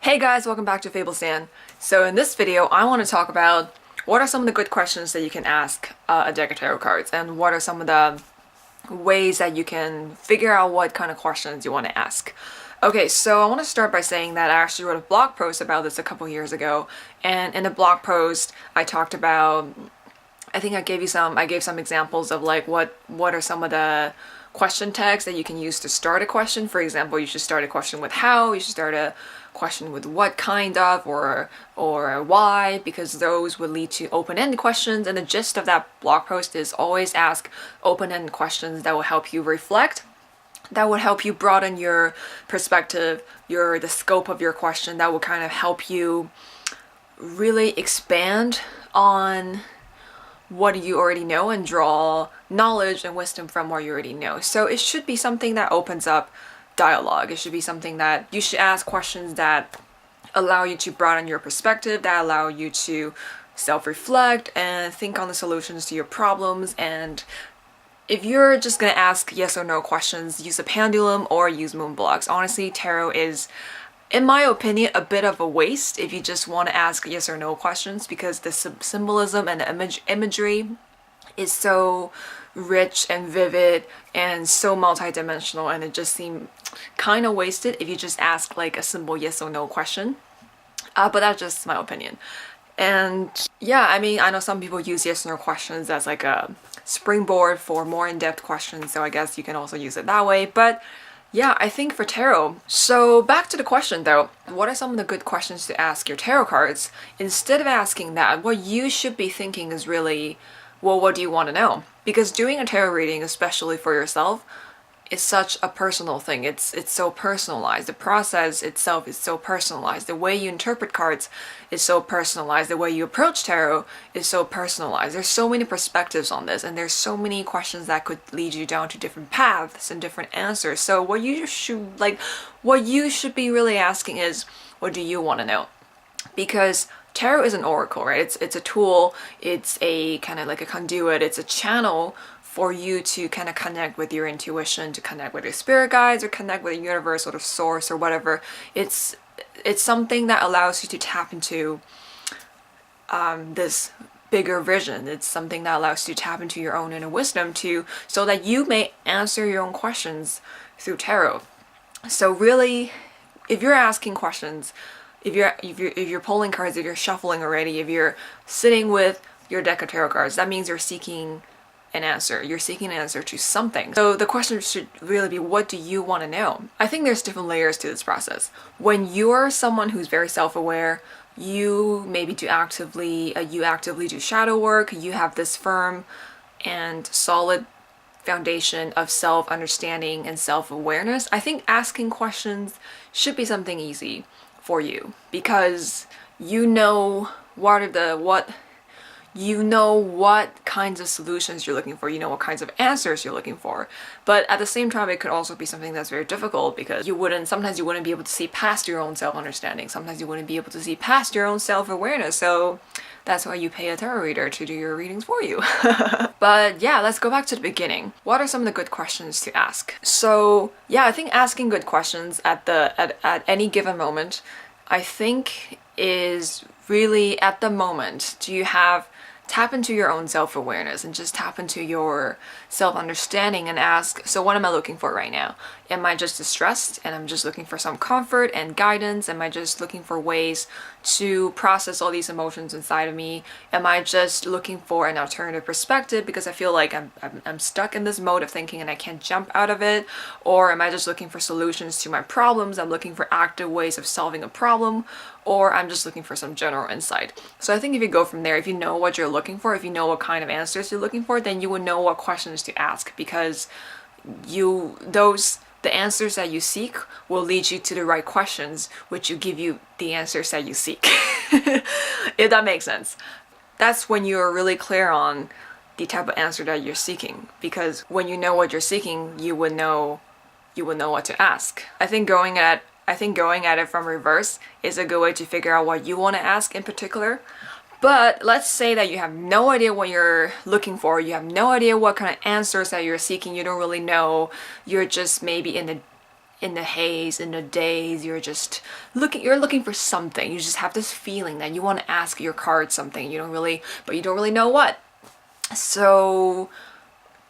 Hey guys, welcome back to FableStan. So in this video, I want to talk about what are some of the good questions that you can ask a deck of tarot cards, and what are some of the ways that you can figure out what kind of questions you want to ask. Okay, so I want to start by saying that I actually wrote a blog post about this a couple years ago, and in the blog post, I talked about, I think I gave some examples of like what are some of the question tags that you can use to start a question. For example, you should start a question with how, you should start a question with what kind of, or why, because those would lead to open-ended questions. And the gist of that blog post is always ask open-ended questions that will help you reflect, that would help you broaden your perspective, the scope of your question, that will kind of help you really expand on what you already know and draw knowledge and wisdom from what you already know. So it should be something that opens up dialogue. It should be something that you should ask questions that allow you to broaden your perspective, that allow you to self-reflect and think on the solutions to your problems. And if you're just gonna ask yes or no questions, use a pendulum or use moon blocks. Honestly, tarot is, in my opinion, a bit of a waste if you just want to ask yes or no questions, because the symbolism and the imagery is so rich and vivid and so multidimensional, and it just seemed kind of wasted if you just ask like a simple yes or no question. But that's just my opinion. And yeah, I mean, I know some people use yes or no questions as like a springboard for more in-depth questions, so I guess you can also use it that way. But yeah, I think for tarot. So back to the question though, what are some of the good questions to ask your tarot cards? Instead of asking that, what you should be thinking is really, well, what do you want to know? Because doing a tarot reading, especially for yourself, is such a personal thing. It's so personalized. The process itself is so personalized. The way you interpret cards is so personalized. The way you approach tarot is so personalized. There's so many perspectives on this, and there's so many questions that could lead you down to different paths and different answers. So what you should be really asking is, what do you want to know? Because tarot is an oracle, right? It's a tool, it's a kind of like a conduit, it's a channel for you to kind of connect with your intuition, to connect with your spirit guides, or connect with the universe or the source or whatever. It's something that allows you to tap into this bigger vision. It's something that allows you to tap into your own inner wisdom so that you may answer your own questions through tarot. So really, if you're asking questions, if you're pulling cards, if you're shuffling already, if you're sitting with your deck of tarot cards, that means you're seeking an answer. You're seeking an answer to something. So the question should really be, what do you want to know? I think there's different layers to this process. When you're someone who's very self-aware, you maybe actively do shadow work, you have this firm and solid foundation of self-understanding and self-awareness, I think asking questions should be something easy for you, because you know what kinds of solutions you're looking for, you know what kinds of answers you're looking for. But at the same time, it could also be something that's very difficult, because sometimes you wouldn't be able to see past your own self-understanding, sometimes you wouldn't be able to see past your own self-awareness. So that's why you pay a tarot reader to do your readings for you. But yeah, let's go back to the beginning. What are some of the good questions to ask? So yeah, I think asking good questions at any given moment, I think, is really at the moment. Tap into your own self-awareness and just tap into your self-understanding and ask, so what am I looking for right now? Am I just distressed and I'm just looking for some comfort and guidance? Am I just looking for ways to process all these emotions inside of me? Am I just looking for an alternative perspective because I feel like I'm stuck in this mode of thinking and I can't jump out of it? Or am I just looking for solutions to my problems? I'm looking for active ways of solving a problem, or I'm just looking for some general insight. So I think if you go from there, if you know what you're looking for, if you know what kind of answers you're looking for, then you would know what questions to ask, because the answers that you seek will lead you to the right questions, which will give you the answers that you seek. If that makes sense. That's when you're really clear on the type of answer that you're seeking, because when you know what you're seeking, you would know what to ask. I think going at it from reverse is a good way to figure out what you want to ask in particular. But let's say that you have no idea what you're looking for, you have no idea what kind of answers that you're seeking, you don't really know, you're just maybe in in the haze, in the daze, you're looking for something. You just have this feeling that you want to ask your card something. You don't really know what. So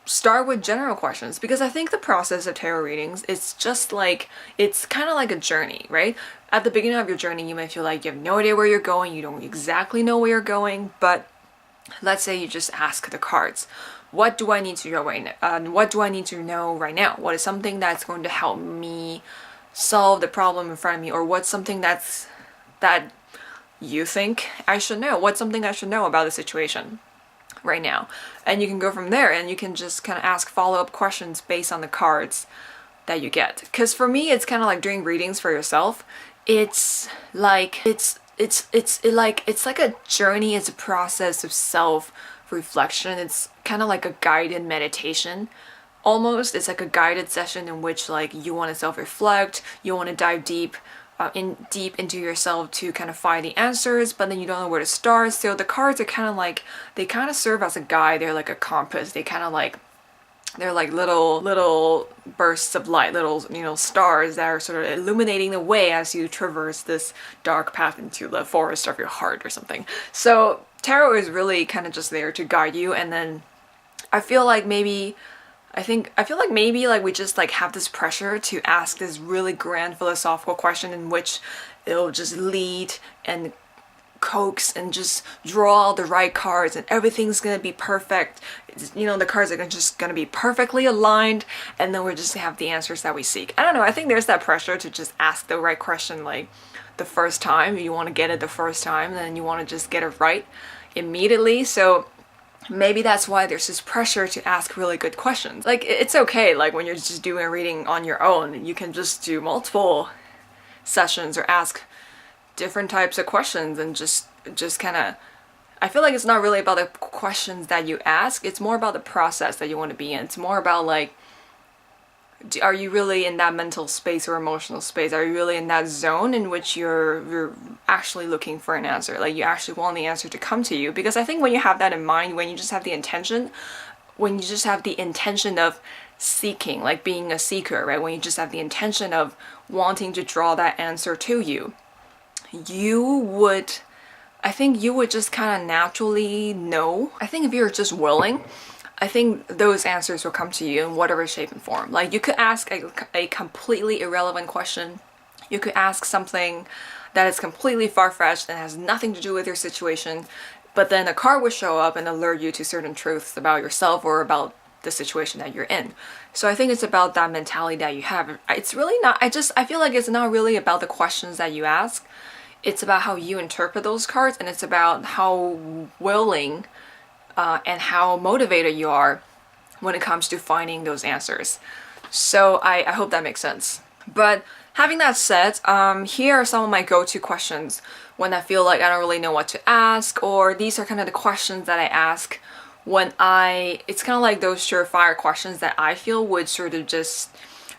start with general questions, because I think the process of tarot readings, it's kind of like a journey, right? At the beginning of your journey, you may feel like you have no idea where you're going, you don't exactly know where you're going, but let's say you just ask the cards, what do I need to know right now? What do I need to know right now? What is something that's going to help me solve the problem in front of me? Or what's something that you think I should know? What's something I should know about the situation right now? And you can go from there, and you can just kind of ask follow-up questions based on the cards that you get. Because for me, it's kind of like doing readings for yourself. It's like a journey. It's a process of self-reflection. It's kind of like a guided meditation almost. It's like a guided session in which like you want to self-reflect, you want to dive deep into yourself to kind of find the answers, but then you don't know where to start. So the cards are kind of like, they kind of serve as a guide. They're like a compass. They're like little bursts of light, little, stars that are sort of illuminating the way as you traverse this dark path into the forest of your heart or something. So tarot is really kind of just there to guide you. And then I feel like maybe like we just like have this pressure to ask this really grand philosophical question in which it'll just lead and coax and just draw all the right cards and everything's gonna be perfect. The cards are just gonna be perfectly aligned, and then we're just gonna have the answers that we seek. I don't know, I think there's that pressure to just ask the right question like the first time. You want to get it the first time, then you want to just get it right immediately. So maybe that's why there's this pressure to ask really good questions. Like, it's okay, like when you're just doing a reading on your own, you can just do multiple sessions or ask different types of questions and just kind of, I feel like it's not really about the questions that you ask, it's more about the process that you want to be in. It's more about like, are you really in that mental space or emotional space? Are you really in that zone in which you're actually looking for an answer? Like, you actually want the answer to come to you? Because I think when you have that in mind, when you just have the intention of seeking, like being a seeker, right? When you just have the intention of wanting to draw that answer to you, I think you would just kind of naturally know. I think if you're just willing, I think those answers will come to you in whatever shape and form. Like, you could ask a completely irrelevant question. You could ask something that is completely far-fetched and has nothing to do with your situation, but then a card will show up and alert you to certain truths about yourself or about the situation that you're in. So I think it's about that mentality that you have. It's really not, I feel like it's not really about the questions that you ask. It's about how you interpret those cards, and it's about how willing and how motivated you are when it comes to finding those answers. So I hope that makes sense. But having that said, here are some of my go-to questions when I feel like I don't really know what to ask, or these are kind of the questions that I ask when it's kind of like those surefire questions that I feel would sort of just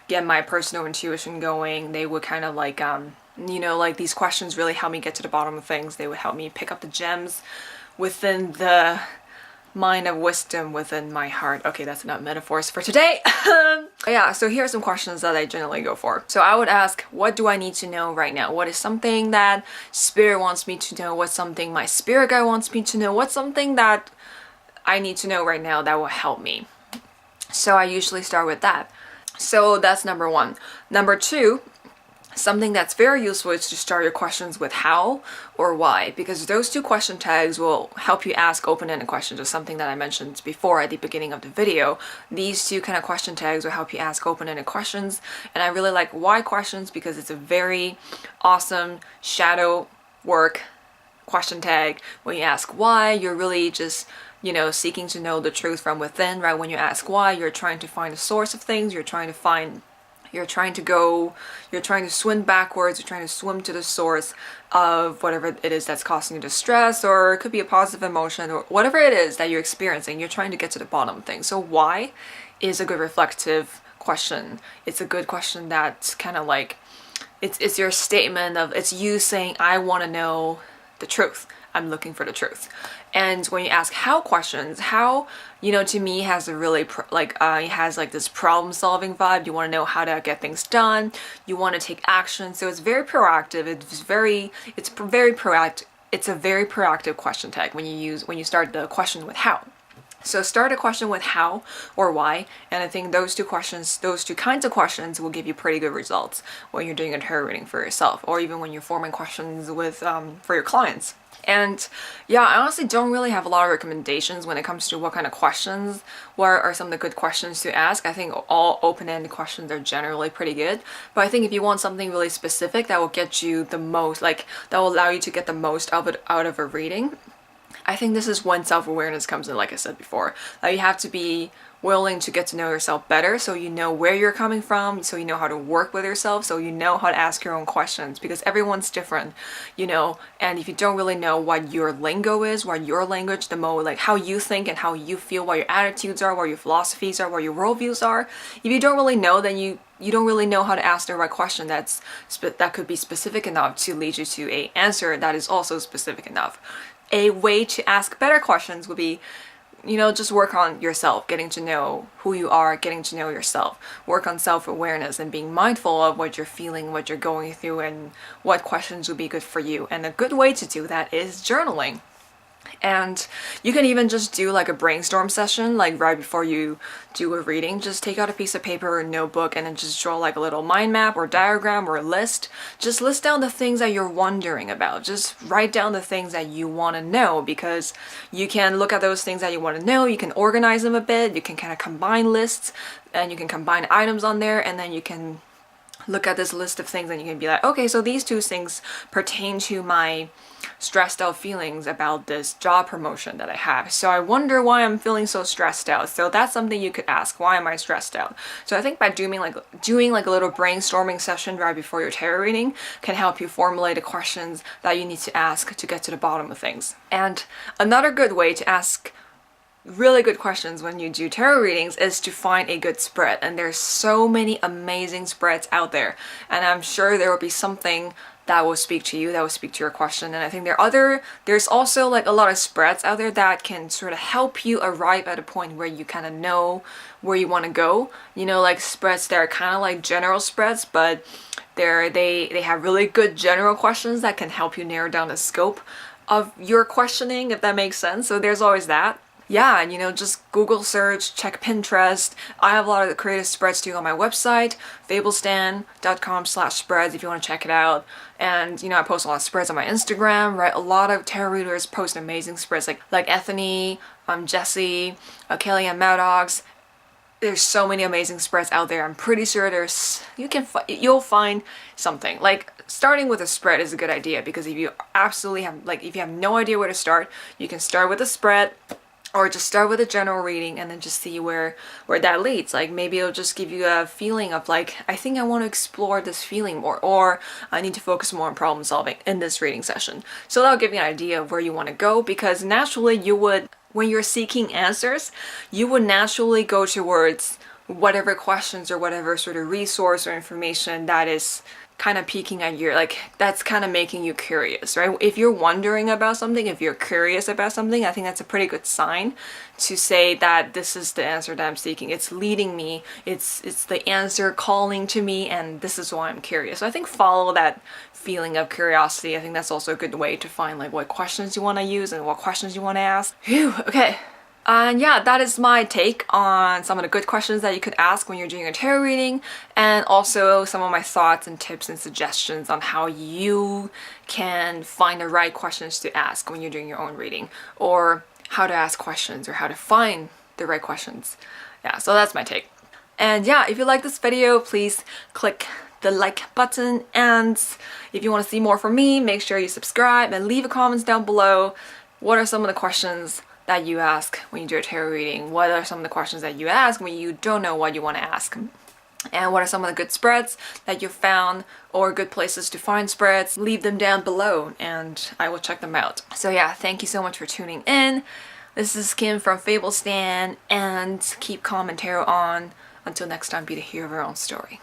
get my personal intuition going. They would kind of like, like these questions really help me get to the bottom of things. They would help me pick up the gems within the mine of wisdom within my heart. Okay, that's enough metaphors for today. Yeah, so here are some questions that I generally go for. So I would ask, what do I need to know right now? What is something that spirit wants me to know? What's something my spirit guide wants me to know? What's something that I need to know right now that will help me? So I usually start with that. So that's number one. Number two, something that's very useful is to start your questions with how or why, because those two question tags will help you ask open-ended questions, or something that I mentioned before at the beginning of the video. These two kind of question tags will help you ask open-ended questions, and I really like why questions because it's a very awesome shadow work question tag. When you ask why, you're really just seeking to know the truth from within, right? When you ask why, you're trying to find the source of things, you're trying to swim backwards, you're trying to swim to the source of whatever it is that's causing you distress, or it could be a positive emotion, or whatever it is that you're experiencing, you're trying to get to the bottom of things. So why is a good reflective question. It's a good question that's kind of like, it's your statement of, it's you saying, I want to know the truth. I'm looking for the truth. And when you ask how questions, how, to me has a really it has like this problem solving vibe. You want to know how to get things done. You want to take action. So it's very proactive. It's very proactive. It's a very proactive question tag when you start the question with how. So start a question with how or why, and I think those two kinds of questions will give you pretty good results when you're doing a tarot reading for yourself, or even when you're forming questions with for your clients. And yeah, I honestly don't really have a lot of recommendations when it comes to what kind of questions, what are some of the good questions to ask. I think all open-ended questions are generally pretty good, but I think if you want something really specific that will get you the most, that will allow you to get the most of it out of a reading, I think this is when self-awareness comes in, like I said before. You have to be willing to get to know yourself better, so you know where you're coming from, so you know how to work with yourself, so you know how to ask your own questions, because everyone's different, and if you don't really know what your lingo is, what your language, how you think and how you feel, what your attitudes are, what your philosophies are, what your worldviews are, if you don't really know, then you don't really know how to ask the right question that could be specific enough to lead you to an answer that is also specific enough. A way to ask better questions would be, just work on yourself, getting to know who you are, getting to know yourself. Work on self-awareness and being mindful of what you're feeling, what you're going through, and what questions would be good for you. And a good way to do that is journaling. And you can even just do a brainstorm session, right before you do a reading. Just take out a piece of paper or a notebook and then just draw a little mind map or diagram or a list. Just list down the things that you're wondering about. Just write down the things that you want to know, because you can look at those things that you want to know, you can organize them a bit, you can kind of combine lists, and you can combine items on there, and then you can look at this list of things and you can be like, okay, so these two things pertain to my stressed out feelings about this job promotion that I have. So I wonder why I'm feeling so stressed out. So that's something you could ask. Why am I stressed out? So I think by doing a little brainstorming session right before your tarot reading can help you formulate the questions that you need to ask to get to the bottom of things. And another good way to ask really good questions when you do tarot readings is to find a good spread, and there's so many amazing spreads out there, and I'm sure there will be something that will speak to you, that will speak to your question. And I think there's also a lot of spreads out there that can sort of help you arrive at a point where you kind of know where you want to go, spreads that are kind of like general spreads, but they have really good general questions that can help you narrow down the scope of your questioning, if that makes sense. So there's always that. Yeah, and just Google search, check Pinterest. I have a lot of the creative spreads too on my website, fablestan.com/spreads if you want to check it out. And I post a lot of spreads on my Instagram, right? A lot of tarot readers post amazing spreads like Ethany, Jessie, Kellyanne Maddox. There's so many amazing spreads out there. I'm pretty sure you'll find something. Starting with a spread is a good idea, because if you absolutely have if you have no idea where to start, you can start with a spread, or just start with a general reading and then just see where that leads. Maybe it'll just give you a feeling of I think I want to explore this feeling more, or I need to focus more on problem solving in this reading session. So that'll give you an idea of where you want to go, because naturally when you're seeking answers, you would naturally go towards whatever questions or whatever sort of resource or information that is kind of piquing at your, that's kind of making you curious, right? If you're wondering about something, if you're curious about something, I think that's a pretty good sign to say that this is the answer that I'm seeking. It's leading me, it's the answer calling to me, and this is why I'm curious. So I think follow that feeling of curiosity. I think that's also a good way to find what questions you want to use and what questions you want to ask. Phew, okay. And yeah, that is my take on some of the good questions that you could ask when you're doing a tarot reading, and also some of my thoughts and tips and suggestions on how you can find the right questions to ask when you're doing your own reading, or how to ask questions, or how to find the right questions. Yeah, so that's my take. And yeah, if you like this video, please click the like button, and if you want to see more from me, make sure you subscribe and leave a comments down below. What are some of the questions that you ask when you do a tarot reading? What are some of the questions that you ask when you don't know what you want to ask? And what are some of the good spreads that you've found, or good places to find spreads? Leave them down below and I will check them out. So yeah, thank you so much for tuning in. This is Kim from Fablestan, and keep calm and tarot on. Until next time, be the hero of your own story.